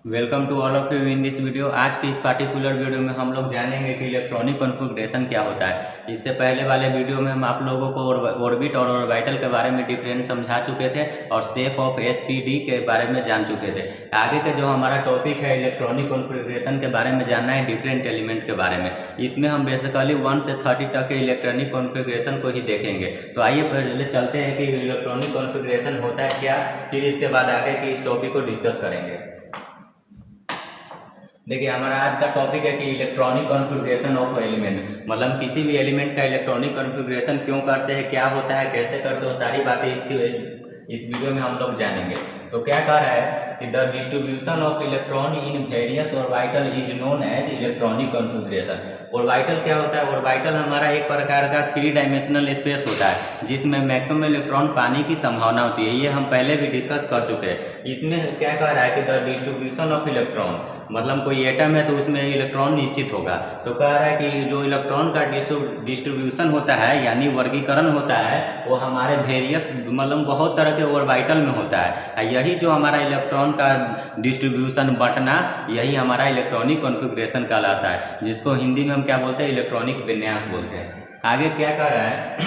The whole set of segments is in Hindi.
Welcome to all of you in this video. आज की इस पार्टिकुलर वीडियो में हम लोग जानेंगे कि इलेक्ट्रॉनिक कॉन्फ़िगरेशन क्या होता है। इससे पहले वाले वीडियो में हम आप लोगों को ऑर्बिट और ऑर्बिटल के बारे में डिफरेंस समझा चुके थे और शेप ऑफ एसपीडी के बारे में जान चुके थे। आगे का जो हमारा टॉपिक है इलेक्ट्रॉनिक कॉन्फ़िगरेशन के बारे में जानना है, डिफरेंट एलिमेंट के बारे में। इसमें हम बेसिकली 1 से 30 तक के इलेक्ट्रॉनिक कॉन्फ़िगरेशन को ही देखेंगे। तो आइए पहले चलते हैं कि इलेक्ट्रॉनिक कॉन्फ़िगरेशन होता है क्या, फिर इसके बाद आगे के इस टॉपिक को डिस्कस करेंगे। देखिए, हमारा आज का टॉपिक है कि इलेक्ट्रॉनिक कॉन्फ़िगरेशन ऑफ एलिमेंट, मतलब किसी भी एलिमेंट का इलेक्ट्रॉनिक कॉन्फ़िगरेशन क्यों करते हैं, क्या होता है, कैसे करते हो, सारी बातें इस वीडियो में हम लोग जानेंगे। तो क्या कह रहा है कि the distribution of electron in various orbital is known as electronic configuration. Orbital क्या होता है? ऑर्बिटल हमारा एक प्रकार का 3 डायमेंशनल स्पेस होता है जिसमें मैक्सिमम इलेक्ट्रॉन पाने की संभावना होती है। ये हम पहले भी डिस्कस कर चुके हैं। इसमें क्या कह रहा है कि द डिस्ट्रीब्यूशन ऑफ इलेक्ट्रॉन, मतलब कोई एटम है तो उसमें इलेक्ट्रॉन निश्चित होगा। तो कह रहा है कि जो इलेक्ट्रॉन का डिस्ट्रीब्यूशन होता है यानी वर्गीकरण होता है वो हमारे वेरियस, मतलब बहुत तरह के ऑर्बिटल में होता है। यही जो हमारा इलेक्ट्रॉन का डिस्ट्रीब्यूशन बंटना, यही हमारा इलेक्ट्रॉनिक कॉन्फ़िगरेशन कहलाता है, जिसको हिंदी में हम क्या बोलते हैं? इलेक्ट्रॉनिक विन्यास बोलते हैं। आगे क्या कह रहा है?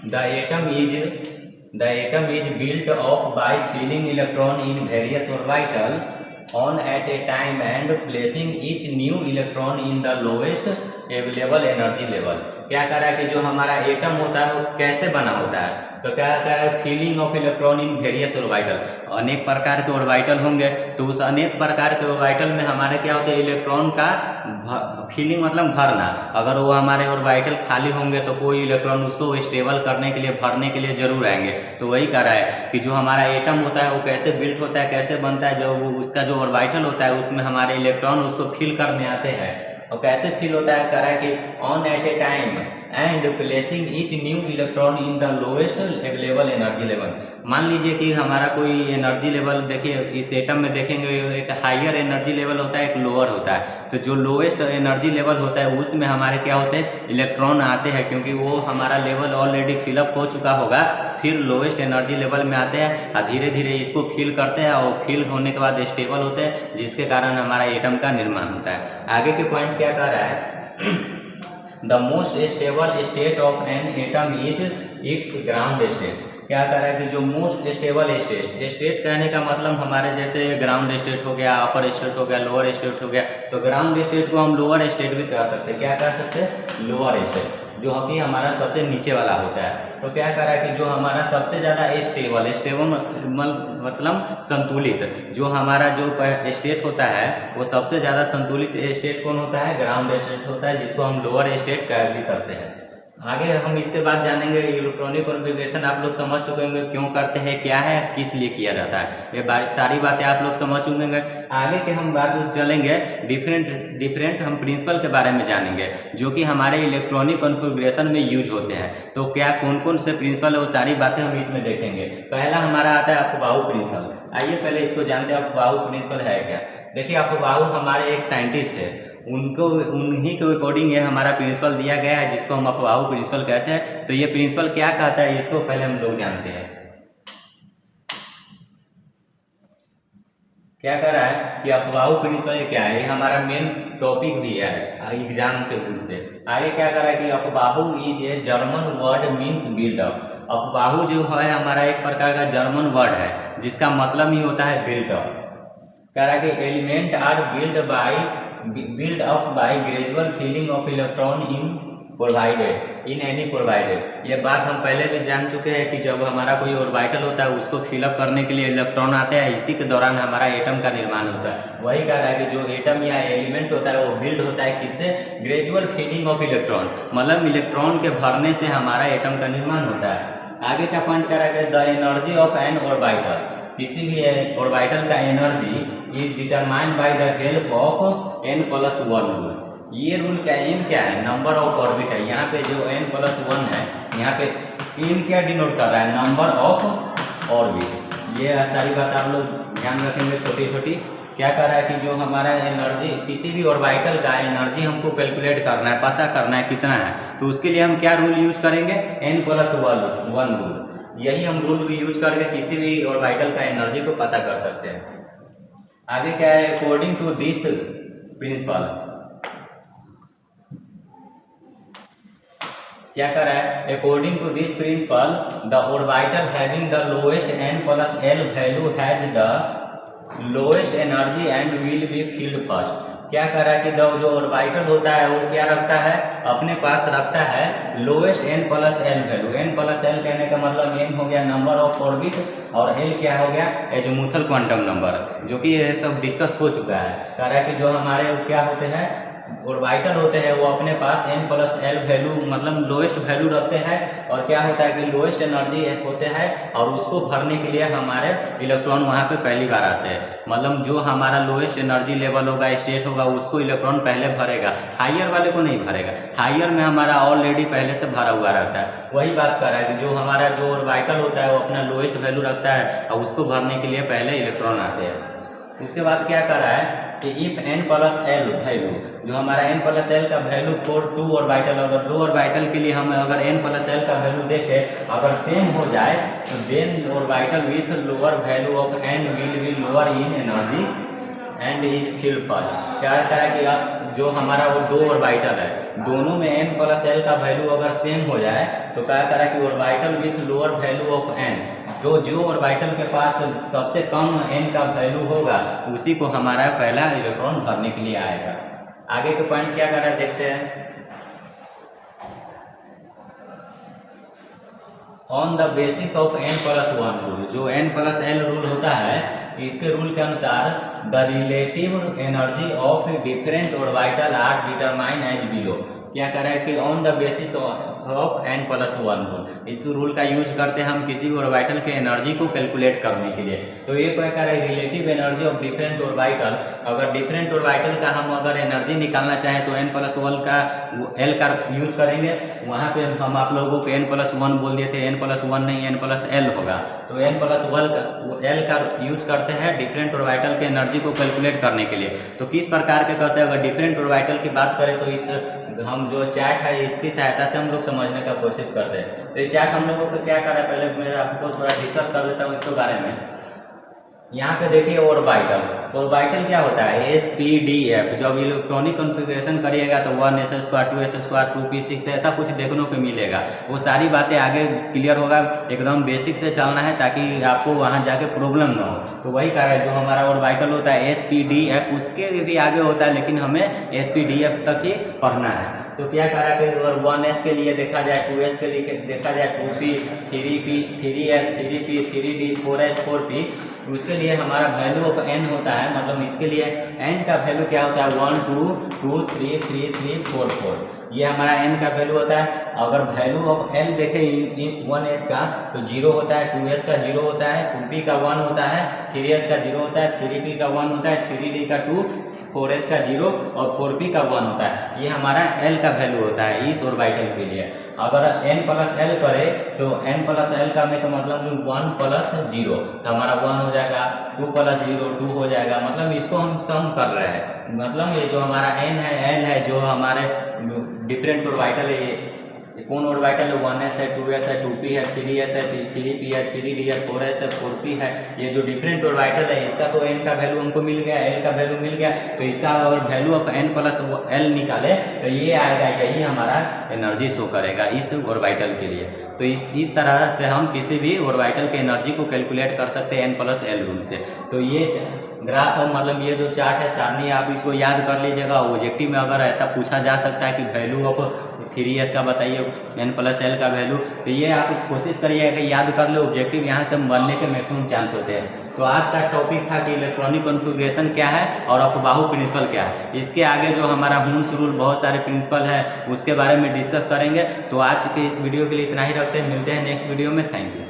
The atom is built of by filling electron in various orbital on at a time and placing each new electron in the lowest available energy level। क्या कह रहा है कि जो हमारा एटम होता है वो कैसे बना होता है? तो क्या कह रहा है? Filling of electron in various orbital. अनेक प्रकार के ऑर्बिटल होंगे तो उस अनेक प्रकार के ऑर्बिटल में हमारे क्या होते हैं? इलेक्ट्रॉन का फिलिंग, मतलब भरना। अगर वो हमारे ऑर्बिटल खाली होंगे तो कोई इलेक्ट्रॉन उसको स्टेबल करने के लिए, भरने के लिए जरूर आएंगे। तो वही कह रहा है कि जो हमारा एटम होता है वो कैसे बिल्ट होता है, कैसे बनता है? जब उसका जो ऑर्बिटल होता है उसमें हमारे इलेक्ट्रॉन उसको फिल करने आते हैं। और कैसे फिल होता है? कह रहा है कि on at a time and placing each new electron in the lowest available energy level. मान लीजिए कि हमारा कोई एनर्जी लेवल, देखिए इस एटम में देखेंगे एक हायर एनर्जी लेवल होता है, एक लोअर होता है। तो जो लोएस्ट एनर्जी लेवल होता है उसमें हमारे क्या होते हैं? इलेक्ट्रॉन आते हैं, क्योंकि वो हमारा लेवल ऑलरेडी फिलअप हो चुका होगा। फिर लोएस्ट एनर्जी लेवल में आते हैं और धीरे धीरे इसको फिल करते हैं और फिल होने के बाद स्टेबल होते हैं, जिसके कारण हमारा एटम का निर्माण होता है। आगे के पॉइंट क्या कह रहा है? The most stable state of an atom is it's ground state. क्या कह रहा है कि जो मोस्ट स्टेबल स्टेट कहने का मतलब हमारे जैसे ग्राउंड स्टेट हो गया, अपर स्टेट हो गया, लोअर स्टेट हो गया। तो ग्राउंड स्टेट को हम लोअर स्टेट भी कह सकते हैं। क्या कह सकते हैं? लोअर स्टेट, जो कि हमारा सबसे नीचे वाला होता है। तो क्या कह रहा है कि जो हमारा सबसे ज़्यादा स्टेबल मतलब संतुलित, जो हमारा जो स्टेट होता है वो सबसे ज़्यादा संतुलित स्टेट कौन होता है? ग्राउंड स्टेट होता है, जिसको हम लोअर स्टेट कह भी सकते हैं। आगे हम इसके बाद जानेंगे इलेक्ट्रॉनिक कॉन्फ़िगरेशन। आप लोग समझ चुके होंगे क्यों करते हैं, क्या है, किस लिए किया जाता है। ये सारी बातें आप लोग समझ चुके होंगे। आगे के हम बात चलेंगे डिफरेंट हम प्रिंसिपल के बारे में जानेंगे जो कि हमारे इलेक्ट्रॉनिक कॉन्फ़िगरेशन में यूज होते हैं। तो क्या कौन कौन से प्रिंसिपल है वो सारी बातें हम इसमें देखेंगे। पहला हमारा आता है अफबाऊ प्रिंसिपल। आइए पहले इसको जानते हैं, अफबाऊ प्रिंसिपल है क्या। देखिए, अफबाऊ हमारे एक साइंटिस्ट थे, उन्हीं के अकॉर्डिंग ये हमारा प्रिंसिपल दिया गया है, जिसको हम अफबाऊ प्रिंसिपल कहते हैं। तो ये प्रिंसिपल क्या कहता है इसको पहले हम लोग जानते हैं। क्या कर रहा है कि अफबाऊ प्रिंसिपल क्या है, ये हमारा मेन टॉपिक भी है एग्जाम के बुक से। आगे क्या कर रहा है कि aufbau is a German word means build up. Aufbau जो है हमारा एक प्रकार का जर्मन वर्ड है जिसका मतलब ही होता है बिल्ड अप। कह रहा है कि element are build up by gradual filling of electron in any provided. ये बात हम पहले भी जान चुके हैं कि जब हमारा कोई ऑर्बिटल होता है उसको फिलअप करने के लिए इलेक्ट्रॉन आते हैं, इसी के दौरान हमारा एटम का निर्माण होता है। वही कह रहा है कि जो एटम या एलिमेंट होता है वो बिल्ड होता है किससे? ग्रेजुअल फिलिंग ऑफ इलेक्ट्रॉन, मतलब इलेक्ट्रॉन के भरने से हमारा एटम का निर्माण होता है। आगे का पॉइंट कह रहा है the energy of N orbital, किसी भी ऑर्बिटल का energy is determined by the help of n+1 rule. ये रूल का एन क्या है? नंबर ऑफ ऑर्बिट है। यहाँ पे जो n+1 है, यहाँ पे एन क्या डिनोट कर रहा है? Number of orbit. ये सारी बात आप लोग ध्यान रखेंगे छोटी छोटी। क्या कर रहा है कि जो हमारा एनर्जी, किसी भी ऑर्बिटल का एनर्जी हमको कैलकुलेट करना है, पता करना है कितना है, तो उसके लिए हम क्या रूल यूज करेंगे? n+1 rule. यही हम रूल को यूज करके किसी भी ऑर्बिटल का एनर्जी को पता कर सकते हैं। आगे क्या है, अकॉर्डिंग टू दिस प्रिंसिपल क्या कर रहा है, according to this principle the orbital having the lowest n plus l value has the lowest energy and will be filled first. क्या कर रहा है कि जो ऑर्बिटल होता है वो क्या रखता है, अपने पास रखता है lowest n plus l value. n plus l कहने का मतलब n हो गया नंबर ऑफ ऑर्बिट और l क्या हो गया, एजीमुथल क्वांटम नंबर, जो कि ये सब डिस्कस हो चुका है। कह रहा है कि जो हमारे क्या होते हैं ऑर्बिटल होते हैं वो अपने पास n प्लस l वैल्यू मतलब लोएस्ट वैल्यू रखते हैं, और क्या होता है कि लोएस्ट एनर्जी होते हैं, और उसको भरने के लिए हमारे इलेक्ट्रॉन वहाँ पे पहली बार आते हैं। मतलब जो हमारा लोएस्ट एनर्जी लेवल होगा, स्टेट होगा, उसको इलेक्ट्रॉन पहले भरेगा, हाइयर वाले को नहीं भरेगा। हाइयर में हमारा ऑलरेडी पहले से भरा हुआ रहता है। वही बात कर रहा है कि जो हमारा जो ऑर्बिटल होता है वो अपना लोएस्ट वैल्यू रखता है और उसको भरने के लिए पहले इलेक्ट्रॉन आते हैं। उसके बाद क्या कर रहा है कि if n plus l value, जो हमारा n प्लस l का वैल्यू फॉर टू ऑर्बिटल, अगर दो ऑर्बिटल के लिए हम अगर n प्लस l का वैल्यू देखें अगर सेम हो जाए तो then orbital with lower value of n will be lower in energy and is filled first. क्या कहता है कि अब जो हमारा वो दो ऑर्बिटल है दोनों में n प्लस l का वैल्यू अगर सेम हो जाए तो क्या कह रहा है कि orbital with lower value of n, तो जो ऑर्बिटल के पास सबसे कम n का वैल्यू होगा उसी को हमारा पहला इलेक्ट्रॉन भरने के लिए आएगा। आगे के पॉइंट क्या कर रहा है देखते हैं। On the basis of n plus one rule, जो n प्लस l रूल होता है इसके रूल के अनुसार the relative energy of different orbital are determine as below. क्या कर रहा है कि on the basis of n plus one rule, इस रूल का यूज करते हैं हम किसी भी ऑर्बिटल के एनर्जी को कैलकुलेट करने के लिए। तो ये क्या कर रहा है, relative energy of different orbital, अगर डिफरेंट ऑर्बिटल का हम अगर एनर्जी निकालना चाहें तो n प्लस वन का l का यूज करेंगे। वहाँ पे हम आप लोगों को n प्लस वन बोल दिए थे, n प्लस वन नहीं n प्लस l होगा। तो n प्लस l का यूज करते हैं डिफरेंट ऑर्बिटल के एनर्जी को कैलकुलेट करने के लिए। तो किस प्रकार के करते हैं, अगर डिफरेंट ऑर्बिटल की बात करें तो इस हम जो चार्ट है इसकी सहायता से हम लोग समझने का कोशिश करते हैं। तो ये चार्ट हम लोगों को क्या कर रहा है, पहले मैं आपको थोड़ा डिस्कस कर देता हूँ इसके बारे में। यहाँ पे देखिए ऑर्बिटल, ऑर्बिटल क्या होता है SPDF। जब इलेक्ट्रॉनिक कॉन्फ़िगरेशन करिएगा तो 1s square 2s square 2p6 ऐसा कुछ देखने को मिलेगा। वो सारी बातें आगे क्लियर होगा, एकदम बेसिक से चलना है ताकि आपको वहाँ जाके प्रॉब्लम ना हो। तो वही कारण है जो हमारा ऑर्बिटल होता है SPDF उसके भी आगे होता है, लेकिन हमें SPDF तक ही पढ़ना है। तो क्या करा कि अगर 1s के लिए देखा जाए, 2s के लिए देखा जाए, 2p 3p 3s 3p 3d 4s 4p, उसके लिए हमारा वैल्यू ऑफ n होता है। मतलब इसके लिए n का वैल्यू क्या होता है 1 2 2 3 3 3 4 4, ये हमारा n का वैल्यू होता है। अगर वैल्यू ऑफ l देखें इन 1s का तो 0 होता है, 2s का 0 होता है, 2p का 1 होता है, 3s का 0 होता है, 3p का 1 होता है, 3d का 2, 4s का 0 और 4p का 1 होता है। ये हमारा l का वैल्यू होता है इस ऑर्बिटल के लिए। अगर n प्लस l करे तो n प्लस l करने का मतलब 1 प्लस 0, तो हमारा 1 हो जाएगा, 2 प्लस 0 2 हो जाएगा। मतलब इसको हम सम कर रहे हैं, मतलब ये जो हमारा n है l है, जो हमारे डिफरेंट ऑर्बिटल है, ये कौन ऑर्बिटल है 1s है 2s है 2p है 3s है 3p है 3d है 4s है 4p है। ये जो डिफरेंट ऑर्बिटल है इसका तो n का वैल्यू हमको मिल गया, l का वैल्यू मिल गया, तो इसका अगर value of n plus l निकाले तो ये आएगा, यही हमारा एनर्जी शो करेगा इस ऑर्बिटल के लिए। तो इस तरह से हम किसी भी ऑर्बिटल के एनर्जी को कैलकुलेट कर सकते हैं n प्लस l रूल से। तो ये ग्राफ है, मतलब ये जो चार्ट है सारणी, आप इसको याद कर लीजिएगा। ऑब्जेक्टिव में अगर ऐसा पूछा जा सकता है कि वैल्यू ऑफ 3s का बताइए n प्लस l का वैल्यू, तो ये आप कोशिश करिएगा कि याद कर लो, ऑब्जेक्टिव यहाँ से बनने के मैक्सिमम चांस होते हैं। तो आज का टॉपिक था कि इलेक्ट्रॉनिक कॉन्फ़िगरेशन क्या है और अफबाहु प्रिंसिपल क्या है। इसके आगे जो हमारा हुन्स रूल बहुत सारे प्रिंसिपल है उसके बारे में डिस्कस करेंगे। तो आज के इस वीडियो के लिए इतना ही रखते हैं, मिलते हैं नेक्स्ट वीडियो में। Thank you.